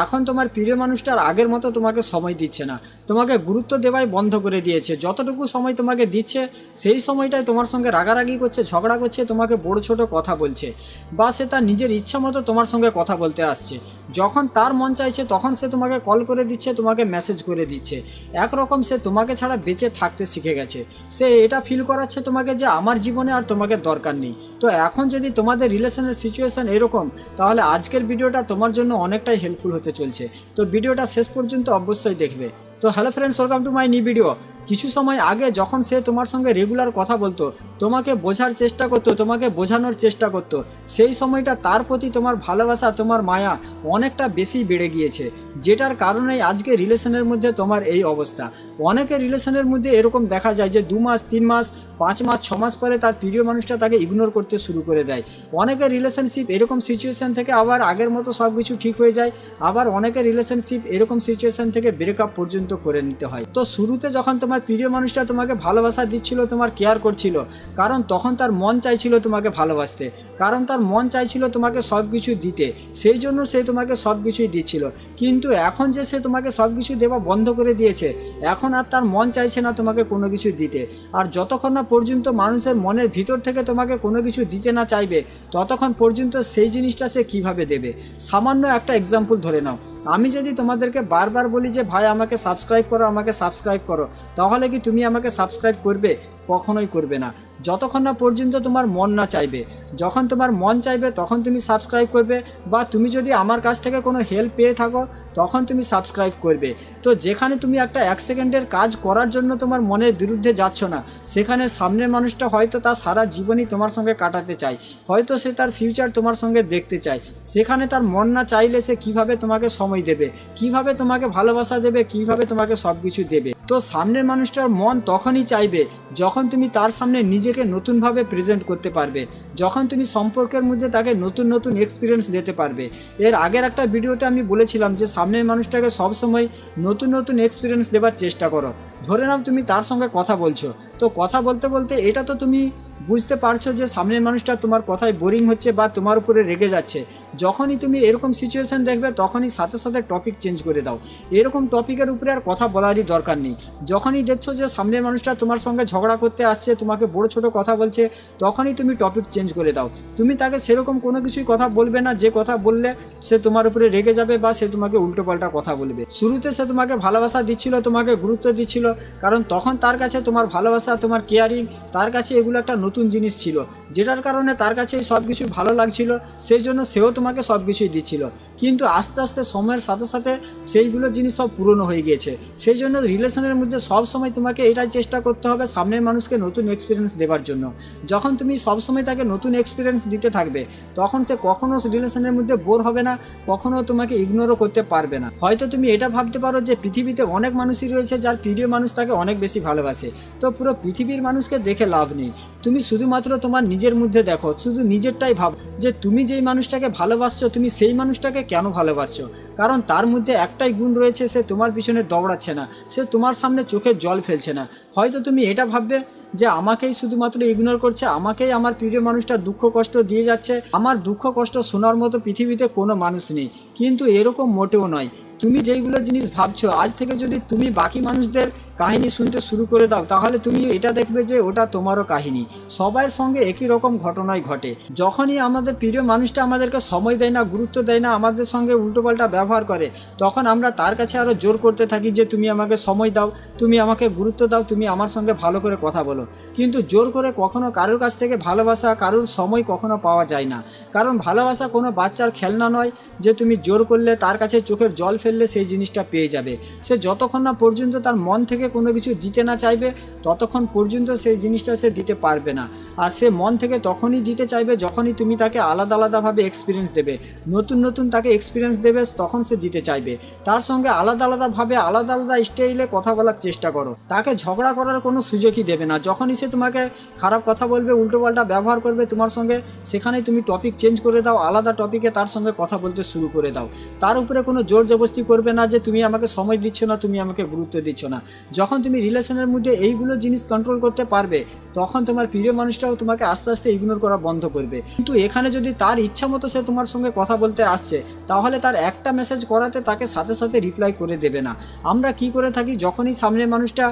এখন তোমার প্রিয় মানুষটা আর আগের মতো তোমাকে সময় দিচ্ছে না, তোমাকে গুরুত্ব দেওয়াই বন্ধ করে দিয়েছে। যতটুকু সময় তোমাকে দিচ্ছে সেই সময়টায় তোমার সঙ্গে রাগারাগি করছে, ঝগড়া করছে, তোমাকে বড় ছোট কথা বলছে, বা সে তার নিজের ইচ্ছা মতো তোমার সঙ্গে কথা বলতে আসছে। যখন তার মন চাইছে তখন সে তোমাকে কল করে দিচ্ছে, তোমাকে মেসেজ করে দিচ্ছে। একরকম সে তোমাকে ছাড়া বেঁচে থাকতে শিখে গেছে। সে এটা ফিল করাচ্ছে তোমাকে যে আমার জীবনে আর তোমাকে দরকার নেই। তো এখন যদি তোমাদের রিলেশনের সিচুয়েশন এরকম, তাহলে আজকের ভিডিওটা তোমার জন্য অনেকটাই হেল্পফুল হতে চলছে। তো ভিডিওটা শেষ পর্যন্ত অবশ্যই দেখবে। তো hello friends, welcome to my new video. কিছু সময় আগে যখন সে তোমার সঙ্গে রেগুলার কথা বলতো, তোমাকে বোঝার চেষ্টা করতো, তোমাকে বোঝানোর চেষ্টা করতো, সেই সময়টা তার প্রতি তোমার ভালোবাসা, তোমার মায়া অনেকটা বেশি বেড়ে গিয়েছে, যেটার কারণেই আজকে রিলেশনের মধ্যে তোমার এই অবস্থা। অনেকের রিলেশনের মধ্যে এরকম দেখা যায় যে 2 মাস, 3 মাস, 5 মাস, 6 মাস পরে তার প্রিয় মানুষটা তাকে ইগনোর করতে শুরু করে দেয়। অনেকের রিলেশনশিপ এরকম সিচুয়েশন থেকে আবার আগের মতো সব কিছু ঠিক হয়ে যায়, আবার অনেকের রিলেশনশিপ এরকম সিচুয়েশন থেকে ব্রেকআপ পর্যন্ত করে নিতে হয়। তো শুরুতে যখন তোমার প্রিয় মানুষটা তোমাকে ভালোবাসা দিচ্ছিল, তোমার কেয়ার করছিল, কারণ তখন তার মন চাইছিল তোমাকে ভালোবাসতে, কারণ তার মন চাইছিল তোমাকে সব কিছু দিতে, সেই জন্য সে তোমাকে সব কিছুই দিচ্ছিল। কিন্তু এখন যে সে তোমাকে সব কিছু দেওয়া বন্ধ করে দিয়েছে, এখন আর তার মন চাইছে না তোমাকে কোনো কিছু দিতে। আর যতক্ষণ না পর্যন্ত মানুষের মনের ভিতর থেকে তোমাকে কোনো কিছু দিতে না চাইবে, ততক্ষণ পর্যন্ত সেই জিনিসটা সে কিভাবে দেবে। সামান্য একটা এক্সাম্পল ধরে নাও, আমি যদি তোমাদেরকে বারবার বলি যে ভাই আমাকে সাবস্ক্রাইব করো, আমাকে সাবস্ক্রাইব করো, তাহলে কি তুমি আমাকে সাবস্ক্রাইব করবে? কখনোই করবে না, যতক্ষণ না পর্যন্ত তোমার মন না চাইবে। যখন তোমার মন চাইবে তখন তুমি সাবস্ক্রাইব করবে, বা তুমি যদি আমার কাছ থেকে কোনো হেল্প পেয়ে থাকো তখন তুমি সাবস্ক্রাইব করবে। তো যেখানে তুমি একটা 1 সেকেন্ডের কাজ করার জন্য তোমার মনের বিরুদ্ধে যাচ্ছ না, সেখানে সামনের মানুষটা হয়তো তার সারা জীবনই তোমার সঙ্গে কাটাতে চায়, হয়তো সে তার ফিউচার তোমার সঙ্গে দেখতে চায়। সেখানে তার মন না চাইলে সে কিভাবে তোমাকে সময় দেবে, কিভাবে তোমাকে ভালোবাসা দেবে, কিভাবে তোমাকে সব কিছু দেবে? তো সামনের মানুষটার মন তখনই চাইবে যখন তুমি তার সামনে নিজেকে নতুনভাবে প্রেজেন্ট করতে পারবে, যখন তুমি সম্পর্কের মধ্যে তাকে নতুন নতুন এক্সপিরিয়েন্স দিতে পারবে। এর আগের একটা ভিডিওতে আমি বলেছিলাম যে সামনের মানুষটাকে সবসময় নতুন নতুন এক্সপিরিয়েন্স দেওয়ার চেষ্টা করো। ধরে নাও তুমি তার সঙ্গে কথা বলছো, তো কথা বলতে বলতে এটা তো তুমি বুঝতে পারছো যে সামনের মানুষটা তোমার কথায় বোরিং হচ্ছে বা তোমার উপরে রেগে যাচ্ছে। যখনই তুমি এরকম সিচুয়েশন দেখবে তখনই সাথে সাথে টপিক চেঞ্জ করে দাও। এরকম টপিকের উপরে আর কথা বলারই দরকার নেই। যখনই দেখছো যে সামনের মানুষটা তোমার সঙ্গে ঝগড়া করতে আসছে, তোমাকে বড় ছোট কথা বলছে, তখনই তুমি টপিক চেঞ্জ করে দাও। তুমি তাকে সেরকম কোনো কিছুই কথা বলবে না যে কথা বললে সে তোমার উপরে রেগে যাবে বা সে তোমাকে উল্টোপাল্টা কথা বলবে। শুরুতে সে তোমাকে ভালোবাসা দিচ্ছিল, তোমাকে গুরুত্ব দিচ্ছিল, কারণ তখন তার কাছে তোমার ভালোবাসা, তোমার কেয়ারিং, তার কাছে এগুলো একটা নতুন জিনিস ছিল, যেটার কারণে তার কাছে সব কিছু ভালো লাগছিল, সেই জন্য সেও তোমাকে সব কিছুই দিচ্ছিল। কিন্তু আস্তে আস্তে সময়ের সাথে সাথে সেইগুলো জিনিস সব পুরনো হয়ে গিয়েছে। সেই জন্য রিলেশনের মধ্যে সব সময় তোমাকে এটাই চেষ্টা করতে হবে সামনের মানুষকে নতুন এক্সপিরিয়েন্স দেওয়ার জন্য। যখন তুমি সব সময় তাকে নতুন এক্সপিরিয়েন্স দিতে থাকবে, তখন সে কখনো রিলেশনের মধ্যে বোর হবে না, কখনো তোমাকে ইগনোরও করতে পারবে না। হয়তো তুমি এটা ভাবতে পারো যে পৃথিবীতে অনেক মানুষই রয়েছে যার প্রিয় মানুষ তাকে অনেক বেশি ভালোবাসে। তো পুরো পৃথিবীর মানুষকে দেখে লাভ নেই, তুমি শুধুমাত্র তোমার নিজের মধ্যে দেখো, শুধু নিজেরটাই ভাব যে তুমি যেই মানুষটাকে ভালোবাসছো, তুমি সেই মানুষটাকে কেন ভালোবাসছো। কারণ তার মধ্যে একটাই গুণ রয়েছে, সে তোমার পিছনে দৌড়াচ্ছে না, সে তোমার সামনে চোখের জল ফেলছে না। হয়তো তুমি এটা ভাববে যে আমাকেই শুধুমাত্র ইগনোর করছে, আমাকেই আমার প্রিয় মানুষটা দুঃখ কষ্ট দিয়ে যাচ্ছে, আমার দুঃখ কষ্ট শোনার মতো পৃথিবীতে কোনো মানুষ নেই। কিন্তু এরকম মোটেও নয়। তুমি যেইগুলো জিনিস ভাবছো, আজ থেকে যদি তুমি বাকি মানুষদের কাহিনী শুনতে শুরু করে দাও, তাহলে তুমি এটা দেখবে যে ওটা তোমারও কাহিনী। সবার সঙ্গে একই রকম ঘটনাই ঘটে। যখনই আমাদের প্রিয় মানুষটা আমাদেরকে সময় দেয় না, গুরুত্ব দেয় না, আমাদের সঙ্গে উল্টোপাল্টা ব্যবহার করে, তখন আমরা তার কাছে আরও জোর করতে থাকি যে তুমি আমাকে সময় দাও, তুমি আমাকে গুরুত্ব দাও, তুমি আমার সঙ্গে ভালো করে কথা বলো। কিন্তু জোর করে কখনো কারোর কাছ থেকে ভালোবাসা, কারোর সময় কখনো পাওয়া যায় না। কারণ ভালোবাসা কোনো বাচ্চার খেলনা নয় যে তুমি জোর করলে তার কাছে চোখের জল ফেললে সেই জিনিসটা পেয়ে যাবে। সে যতক্ষণ না পর্যন্ত তার মন থেকে কোনো কিছু দিতে না চাইবে, ততক্ষণ পর্যন্ত সেই জিনিসটা সে দিতে পারবে না। আর সে মন থেকে তখনই দিতে চাইবে যখনই তুমি তাকে আলাদা আলাদাভাবে এক্সপিরিয়েন্স দেবে, নতুন নতুন তাকে এক্সপিরিয়েন্স দেবে, তখন সে দিতে চাইবে। তার সঙ্গে আলাদা আলাদাভাবে আলাদা আলাদা স্টাইলে কথা বলার চেষ্টা করো, তাকে ঝগড়া করার কোনো সুযোগই দেবে না। যখনই সে তোমাকে খারাপ কথা বলবে, উল্টোপাল্টা ব্যবহার করবে তোমার সঙ্গে, সেখানেই তুমি টপিক চেঞ্জ করে দাও, আলাদা টপিকে তার সঙ্গে কথা বলতে শুরু করে দাও। তার উপরে কোনো জোর জবরদস্তি করবে না যে তুমি আমাকে সময় দিচ্ছ না, তুমি আমাকে গুরুত্ব দিচ্ছ না। যখন তুমি রিলেশনের মধ্যে এইগুলো জিনিস কন্ট্রোল করতে পারবে, তখন তোমার প্রিয় মানুষটাও তোমাকে আস্তে আস্তে ইগনোর করা বন্ধ করবে। কিন্তু এখানে যদি তার ইচ্ছা মতো সে তোমার সঙ্গে কথা বলতে আসছে, তাহলে তার একটা মেসেজ করাতে তাকে সাথে সাথে রিপ্লাই করে দেবে না। আমরা কি করে থাকি, যখনই সামনের মানুষটা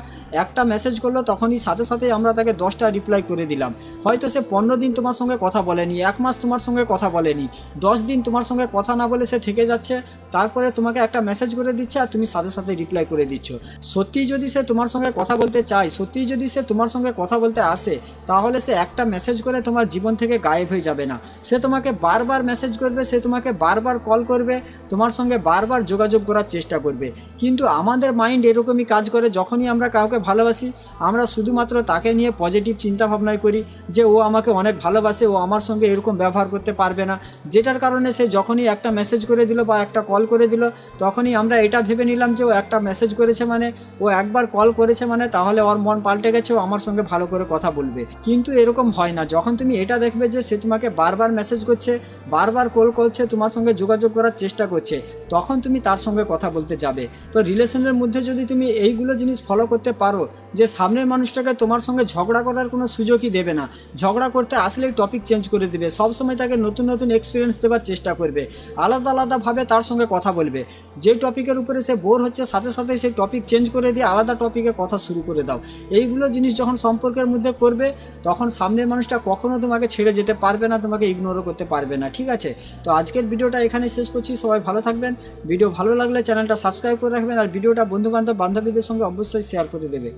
একটা মেসেজ করলো তখনই সাথে সাথে আমরা তাকে 10টা রিপ্লাই করে দিলাম। হয়তো সে 15 দিন তোমার সঙ্গে কথা বলেনি, 1 মাস তোমার সঙ্গে কথা বলেনি, 10 দিন তোমার সঙ্গে কথা না বলে সে থেকে যাচ্ছে, তারপরে তোমাকে একটা মেসেজ করে দিচ্ছে আর তুমি সাথে সাথে রিপ্লাই করে দিচ্ছ। সত্যিই যদি সে তোমার সঙ্গে কথা বলতে চায়, সত্যিই যদি সে তোমার সঙ্গে কথা বলতে আসে, তাহলে সে একটা মেসেজ করে তোমার জীবন থেকে গায়েব হয়ে যাবে না। সে তোমাকে বারবার মেসেজ করবে, সে তোমাকে বারবার কল করবে, তোমার সঙ্গে বারবার যোগাযোগ করার চেষ্টা করবে। কিন্তু আমাদের মাইন্ড এরকমই কাজ করে, যখনই আমরা কাউকে ভালোবাসি আমরা শুধুমাত্র তাকে নিয়ে পজিটিভ চিন্তা ভাবনাই করি যে ও আমাকে অনেক ভালোবাসে, ও আমার সঙ্গে এরকম ব্যবহার করতে পারবে না, যেটার কারণে সে যখনই একটা মেসেজ করে দিল বা একটা কল করে দিল, তখনই আমরা এটা ভেবে নিলাম যে ও একটা মেসেজ করেছে মানে, ও একবার কল করেছে মানে তাহলে ওর মন পাল্টে গেছে, ও আমার সঙ্গে ভালো করে কথা বলবে। কিন্তু এরকম হয় না। যখন তুমি এটা দেখবে যে সে তোমাকে বারবার মেসেজ করছে, বারবার কল করছে, তোমার সঙ্গে যোগাযোগ করার চেষ্টা করছে, তখন তুমি তার সঙ্গে কথা বলতে যাবে। তো রিলেশনের মধ্যে যদি তুমি এইগুলো জিনিস ফলো করতে পারো, যে সামনের মানুষটাকে তোমার সঙ্গে ঝগড়া করার কোনো সুযোগই দেবে না, ঝগড়া করতে আসলেই টপিক চেঞ্জ করে দেবে, সবসময় তাকে নতুন নতুন এক্সপিরিয়েন্স দেওয়ার চেষ্টা করবে, আলাদা আলাদাভাবে তার সঙ্গে কথা বলবে, যে টপিকের উপরে সে বোর হচ্ছে সাথে সাথে সেই টপিক চেঞ্জ করে দিয়ে আলাদা টপিকে কথা শুরু করে দাও। এইগুলো জিনিস যখন সম্পর্কের মধ্যে করবে, তখন সামনের মানুষটা কখনো তোমাকে ছেড়ে যেতে পারবে না, তোমাকে ইগনোরও করতে পারবে না। ঠিক আছে, তো আজকের ভিডিওটা এখানে শেষ করছি। সবাই ভালো থাকবেন। ভিডিও ভালো লাগলে চ্যানেলটা সাবস্ক্রাইব করে রাখবেন, আর ভিডিওটা বন্ধু বান্ধবীদের সঙ্গে অবশ্যই শেয়ার করে দেবে।